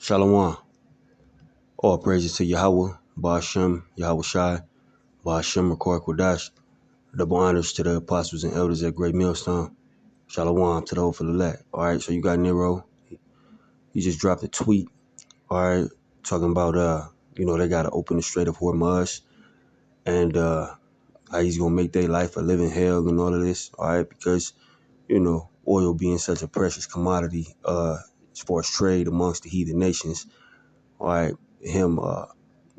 Shalom. All praises to Yahweh, Ba'ashem, Yahweh Shai, Ba'ashem, Rakor Kodash. Double honors to the apostles and elders at Great Millstone. Shalom to the whole for the elect. All right, so you got Nero. He just dropped a tweet. All right, talking about they got to open the Strait of Hormuz and how he's gonna make their life a living hell and all of this. All right, because oil being such a precious commodity as far as trade amongst the heathen nations. All right, him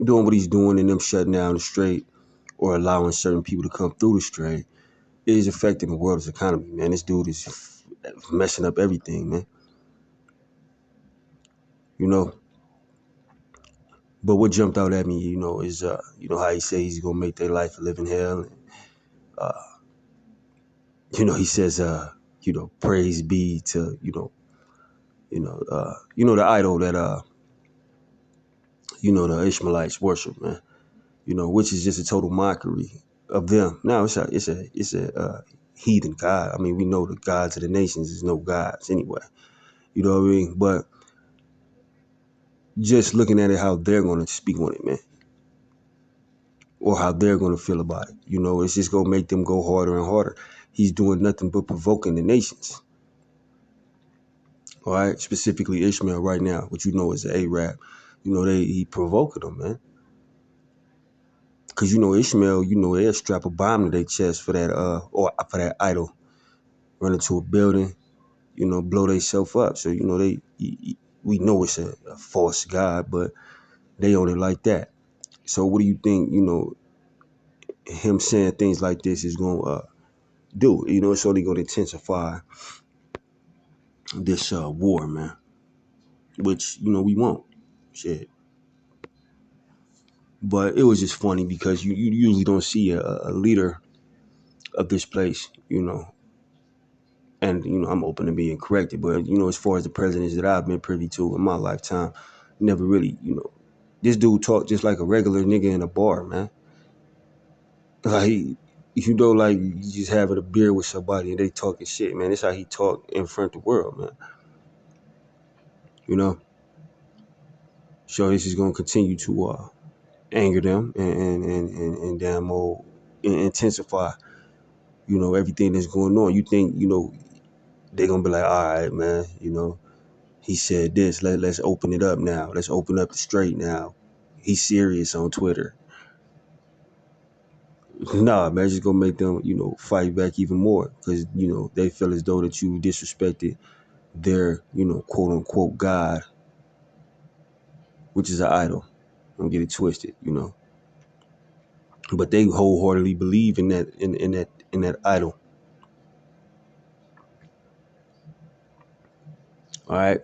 doing what he's doing and them shutting down the strait or allowing certain people to come through the strait is affecting the world's economy, man. This dude is messing up everything, man. You know. But what jumped out at me, is how he says he's gonna make their life a living hell. And, he says, praise be to, the idol that the Ishmaelites worship, man. Which is just a total mockery of them. Now it's a heathen god. I mean, we know the gods of the nations is no gods anyway. You know what I mean? But just looking at it, how they're going to speak on it, man, or how they're going to feel about it. It's just going to make them go harder and harder. He's doing nothing but provoking the nations. All right, specifically Ishmael right now, which is an Arab. He provoking them, man. Because Ishmael, they'll strap a bomb to their chest for that or for that idol. Run into a building, blow themselves up. So we know it's a false god, but they own it like that. So what do you think? Him saying things like this is gonna do? It's only gonna intensify this war, man. Which we won't. Shit. But it was just funny because you usually don't see a leader of this place, and I'm open to being corrected, but as far as the presidents that I've been privy to in my lifetime, never really, this dude talked just like a regular nigga in a bar, man. Like like you just having a beer with somebody and they talking shit, man. That's how he talked in front of the world, man. So this is gonna continue to anger them and damn old intensify, everything that's going on. You think, they're gonna be like, all right, man, he said this. Let's open it up now. Let's open up the strait now. He's serious on Twitter. Nah, man, it's just gonna make them, fight back even more because they feel as though that you disrespected their, quote unquote God, which is an idol. Don't get it twisted, But they wholeheartedly believe in that idol. All right.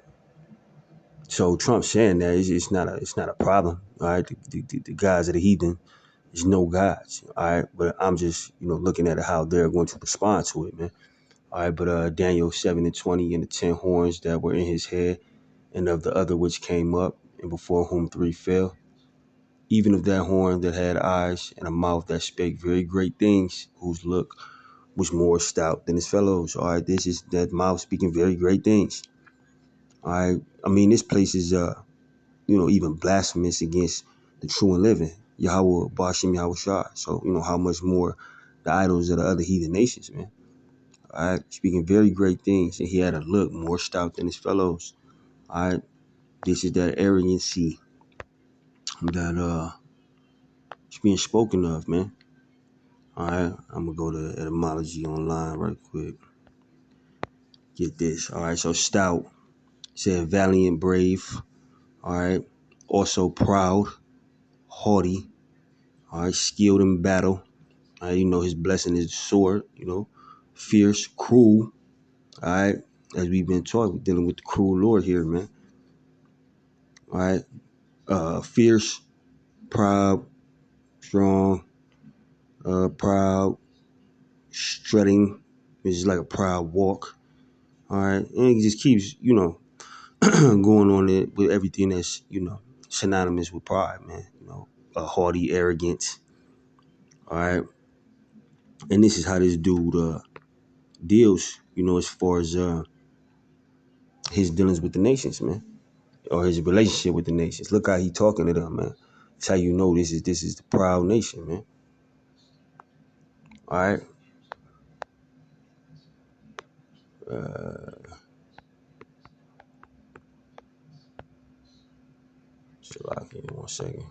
So Trump saying that it's not a problem. All right. The guys of the heathen. There's no gods, all right? But I'm just, looking at how they're going to respond to it, man. All right, but Daniel 7:20 and the 10 horns that were in his head, and of the other which came up, and before whom 3 fell, even of that horn that had eyes and a mouth that spake very great things, whose look was more stout than his fellows. All right, this is that mouth speaking very great things. All right, I mean, this place is, even blasphemous against the true and living. Yahweh, Ba'ashem, Yahweh Shai. So, how much more the idols of the other heathen nations, man. All right, speaking very great things. And he had a look more stout than his fellows. All right, this is that arrogancy that is being spoken of, man. All right, I'm going to go to etymology online right quick. Get this. All right, so stout said valiant, brave. All right, also proud, haughty. All right, skilled in battle. His blessing is sword, fierce, cruel. All right. As we've been taught, we're dealing with the cruel Lord here, man. All right. Fierce, proud, strong, proud, strutting. It's just like a proud walk. All right. And it just keeps, going on it with everything that's, synonymous with pride, man. Haughty, arrogant. All right. And this is how this dude deals, as far as his dealings with the nations, man. or his relationship with the nations. Look how he talking to them, man. That's how you know this is the proud nation, man. All right. So lock in 1 second.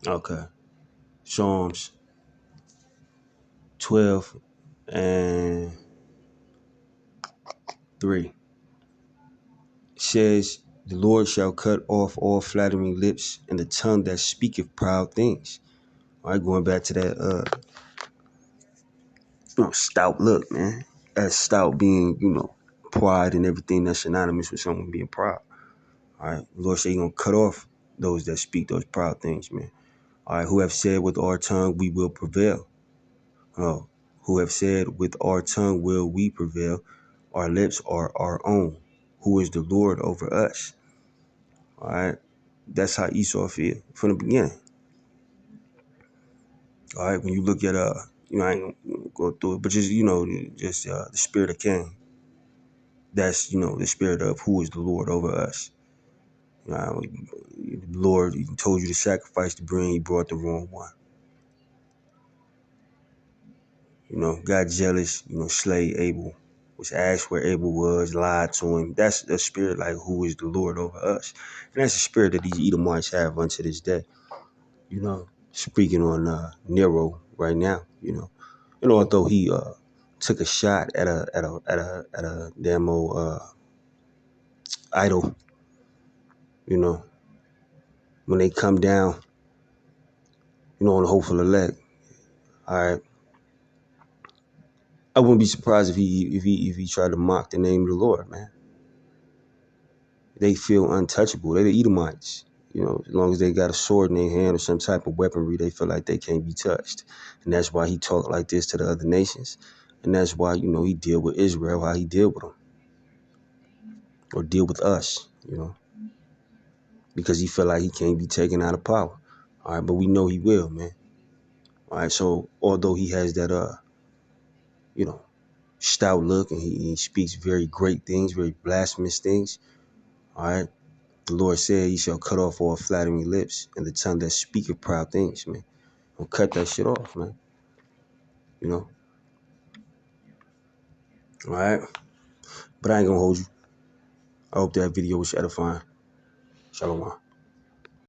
Okay. Psalms 12 and 3 says, "The Lord shall cut off all flattering lips and the tongue that speaketh proud things." All right, going back to that stout look, man. That stout being, pride and everything that's synonymous with someone being proud. All right, the Lord said He gonna cut off those that speak those proud things, man. All right, who have said with our tongue we will prevail. Oh, who have said with our tongue will we prevail. Our lips are our own. Who is the Lord over us? All right, that's how Esau feel from the beginning. All right, when you look at I ain't gonna go through it, but just the spirit of Cain. That's the spirit of who is the Lord over us. The Lord told you to sacrifice the brain, He brought the wrong one. Got jealous, slay Abel, was asked where Abel was, lied to him. That's the spirit, like who is the Lord over us. And that's the spirit that these Edomites have unto this day. Speaking on Nero right now, although he took a shot at a damn old idol, when they come down, on the hopeful elect. All right. I wouldn't be surprised if he tried to mock the name of the Lord, man. They feel untouchable. They're the Edomites. As long as they got a sword in their hand or some type of weaponry, they feel like they can't be touched. And that's why he talked like this to the other nations. And that's why, he deal with Israel, how he deal with them. Or deal with us, because he feel like he can't be taken out of power. All right, but we know he will, man. All right, so although he has that, stout look and he speaks very great things, very blasphemous things, all right, the Lord said He shall cut off all flattering lips and the tongue that speaketh proud things, man. Don't cut that shit off, man. All right, but I ain't gonna hold you. I hope that video was edifying. Shalom.